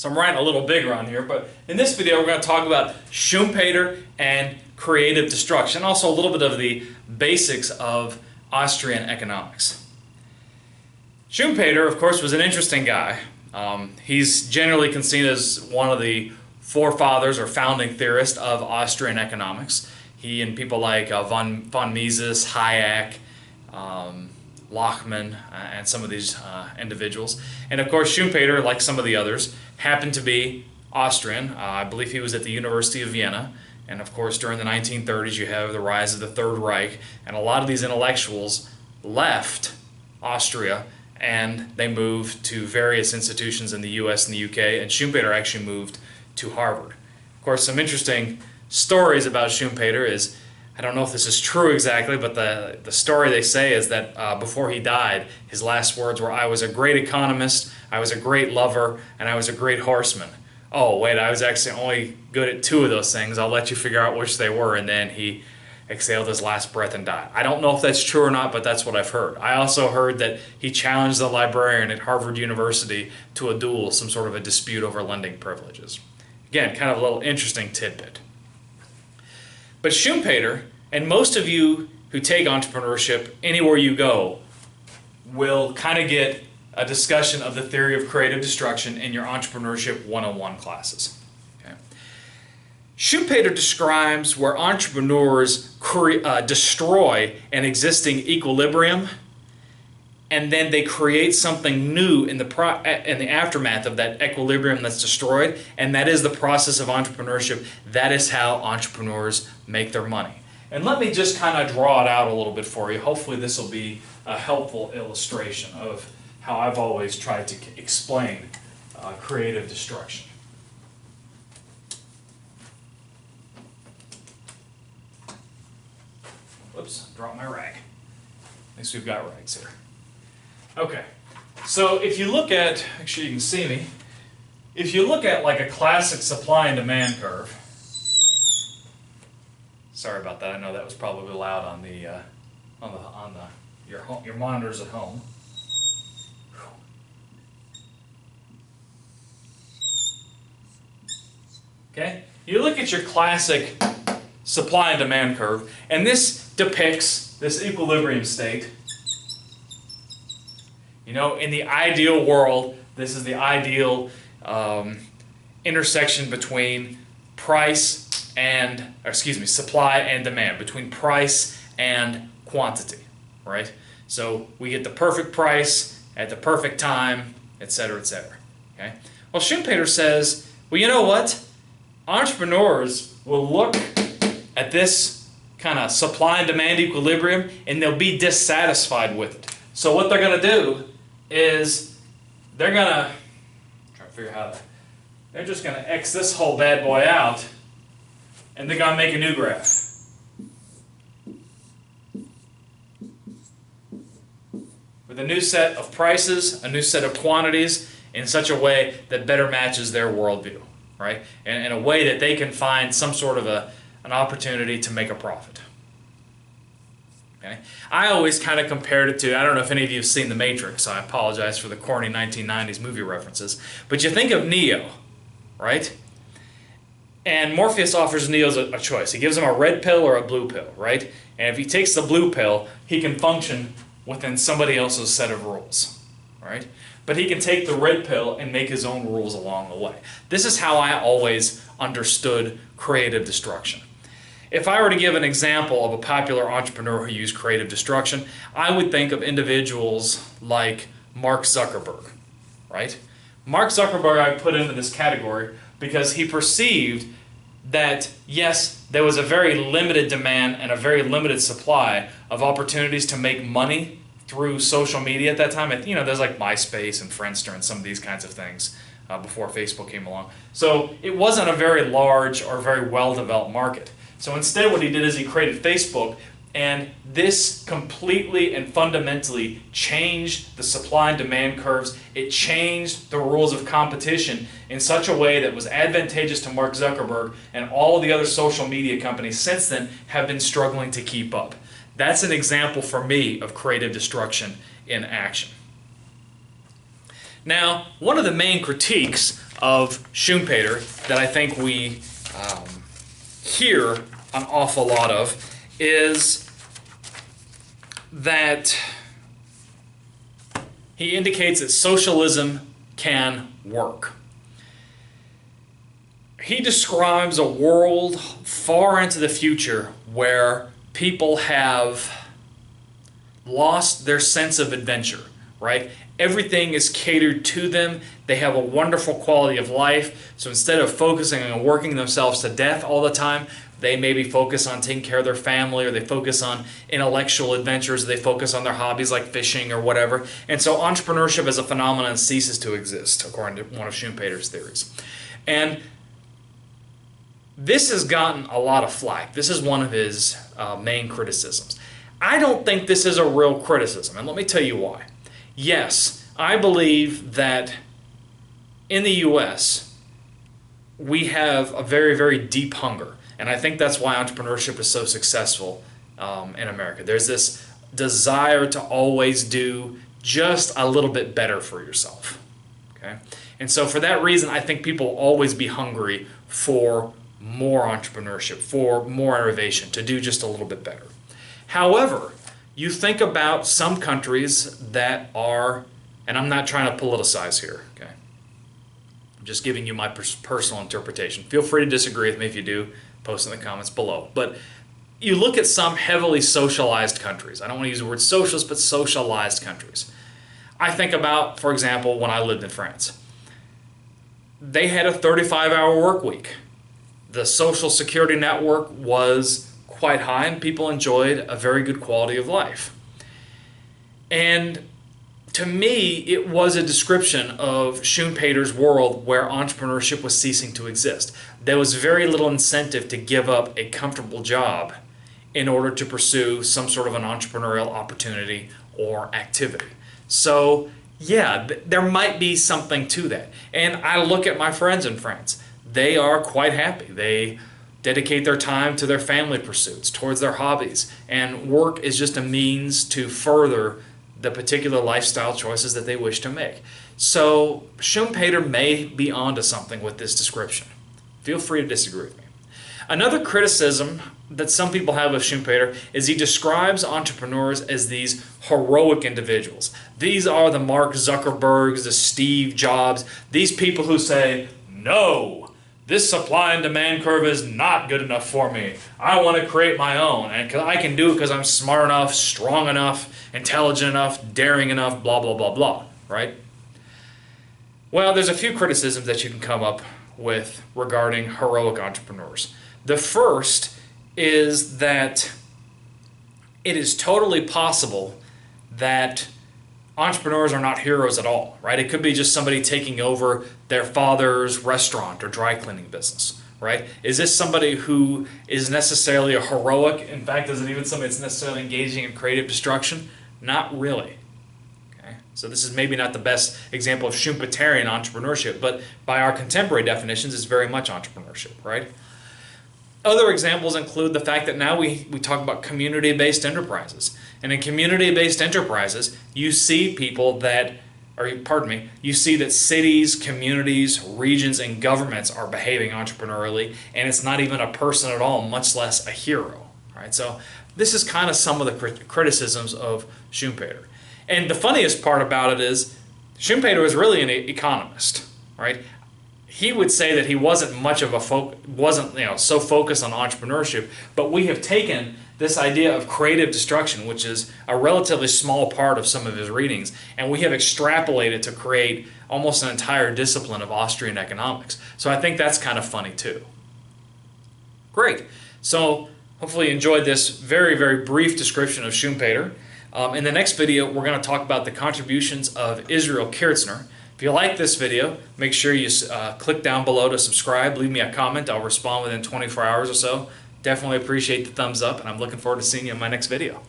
So I'm writing a little bigger on here, but in this video we're going to talk about Schumpeter and creative destruction, also a little bit of the basics of Austrian economics. Schumpeter, of course, was an interesting guy. He's generally considered as one of the forefathers or founding theorists of Austrian economics. He and people like von Mises, Hayek, Lachmann, and some of these individuals. And of course Schumpeter, like some of the others, happened to be Austrian. I believe he was at the University of Vienna. And of course during the 1930s you have the rise of the Third Reich, and a lot of these intellectuals left Austria and they moved to various institutions in the US and the UK, and Schumpeter actually moved to Harvard. Of course, some interesting stories about Schumpeter is, I don't know if this is true exactly, but the story they say is that before he died, his last words were, "I was a great economist, I was a great lover, and I was a great horseman." Oh, wait, I was actually only good at two of those things. I'll let you figure out which they were. And then he exhaled his last breath and died. I don't know if that's true or not, but that's what I've heard. I also heard that he challenged the librarian at Harvard University to a duel, some sort of a dispute over lending privileges. Again, kind of a little interesting tidbit. But Schumpeter, and most of you who take entrepreneurship anywhere you go, will kind of get a discussion of the theory of creative destruction in your entrepreneurship 101 classes. Okay. Schumpeter describes where entrepreneurs destroy an existing equilibrium, and then they create something new in the aftermath of that equilibrium that's destroyed, and that is the process of entrepreneurship. That is how entrepreneurs make their money. And let me just kind of draw it out a little bit for you. Hopefully this will be a helpful illustration of how I've always tried to explain creative destruction. Whoops, dropped my rag. At least we've got rags here. Okay, so if you look at, make sure you can see me, if you look at like a classic supply and demand curve, sorry about that, I know that was probably loud on your monitors at home. Okay, you look at your classic supply and demand curve, and this depicts this equilibrium state. You know, in the ideal world, this is the ideal intersection between supply and demand, between price and quantity, right? So we get the perfect price at the perfect time, etc., etc. Okay. Well, Schumpeter says, well, you know what? Entrepreneurs will look at this kind of supply and demand equilibrium and they'll be dissatisfied with it. So what they're going to do is they're going to try to figure out they're just going to X this whole bad boy out, and they're going to make a new graph. With a new set of prices, a new set of quantities, in such a way that better matches their worldview, right? And in a way that they can find some sort of an opportunity to make a profit. Okay? I always kind of compared it to, I don't know if any of you have seen The Matrix, so I apologize for the corny 1990s movie references, but you think of Neo, right? And Morpheus offers Neo a choice. He gives him a red pill or a blue pill, right? And if he takes the blue pill, he can function within somebody else's set of rules, right? But he can take the red pill and make his own rules along the way. This is how I always understood creative destruction. If I were to give an example of a popular entrepreneur who used creative destruction, I would think of individuals like Mark Zuckerberg, right? Mark Zuckerberg I put into this category because he perceived that, yes, there was a very limited demand and a very limited supply of opportunities to make money through social media at that time. You know, there's like MySpace and Friendster and some of these kinds of things before Facebook came along. So it wasn't a very large or very well-developed market. So instead what he did is he created Facebook, and this completely and fundamentally changed the supply and demand curves. It changed the rules of competition in such a way that was advantageous to Mark Zuckerberg, and all of the other social media companies since then have been struggling to keep up. That's an example for me of creative destruction in action. Now, one of the main critiques of Schumpeter that I think we hear an awful lot of is that he indicates that socialism can work. He describes a world far into the future where people have lost their sense of adventure, right? Everything is catered to them. They have a wonderful quality of life. So instead of focusing on working themselves to death all the time, they maybe focus on taking care of their family, or they focus on intellectual adventures, or they focus on their hobbies like fishing or whatever. And so entrepreneurship as a phenomenon ceases to exist, according to one of Schumpeter's theories. And this has gotten a lot of flack. This is one of his main criticisms. I don't think this is a real criticism, and let me tell you why. Yes, I believe that in the U.S., we have a very, very deep hunger, and I think that's why entrepreneurship is so successful in America. There's this desire to always do just a little bit better for yourself, okay? And so for that reason, I think people will always be hungry for more entrepreneurship, for more innovation, to do just a little bit better. However, you think about some countries that are, and I'm not trying to politicize here, okay? I'm just giving you my personal interpretation. Feel free to disagree with me. If you do, post in the comments below. But you look at some heavily socialized countries. I don't want to use the word socialist, but socialized countries. I think about, for example, when I lived in France. They had a 35-hour work week. The social security network was quite high, and people enjoyed a very good quality of life. And to me, it was a description of Schumpeter's world where entrepreneurship was ceasing to exist. There was very little incentive to give up a comfortable job in order to pursue some sort of an entrepreneurial opportunity or activity. So, yeah, there might be something to that. And I look at my friends in France. They are quite happy. They dedicate their time to their family pursuits, towards their hobbies, and work is just a means to further the particular lifestyle choices that they wish to make. So Schumpeter may be onto something with this description. Feel free to disagree with me. Another criticism that some people have of Schumpeter is he describes entrepreneurs as these heroic individuals. These are the Mark Zuckerbergs, the Steve Jobs, these people who say, no, this supply and demand curve is not good enough for me. I want to create my own, and I can do it because I'm smart enough, strong enough, intelligent enough, daring enough, blah, blah, blah, blah, right? Well, there's a few criticisms that you can come up with regarding heroic entrepreneurs. The first is that it is totally possible that entrepreneurs are not heroes at all, right? It could be just somebody taking over their father's restaurant or dry cleaning business, right? Is this somebody who is necessarily a heroic? In fact, is it even somebody that's necessarily engaging in creative destruction? Not really. Okay? So this is maybe not the best example of Schumpeterian entrepreneurship, but by our contemporary definitions, it's very much entrepreneurship, right? Other examples include the fact that now we talk about community-based enterprises. And in community-based enterprises, you see people that, you see that cities, communities, regions, and governments are behaving entrepreneurially, and it's not even a person at all, much less a hero, right? So this is kind of some of the criticisms of Schumpeter. And the funniest part about it is Schumpeter was really an economist, right? He would say that he wasn't much of a so focused on entrepreneurship, but we have taken this idea of creative destruction, which is a relatively small part of some of his readings, and we have extrapolated to create almost an entire discipline of Austrian economics. So I think that's kind of funny too. Great. So hopefully you enjoyed this very, very brief description of Schumpeter. In the next video, we're going to talk about the contributions of Israel Kirzner. If you like this video, make sure you click down below to subscribe, leave me a comment. I'll respond within 24 hours or so. Definitely appreciate the thumbs up, and I'm looking forward to seeing you in my next video.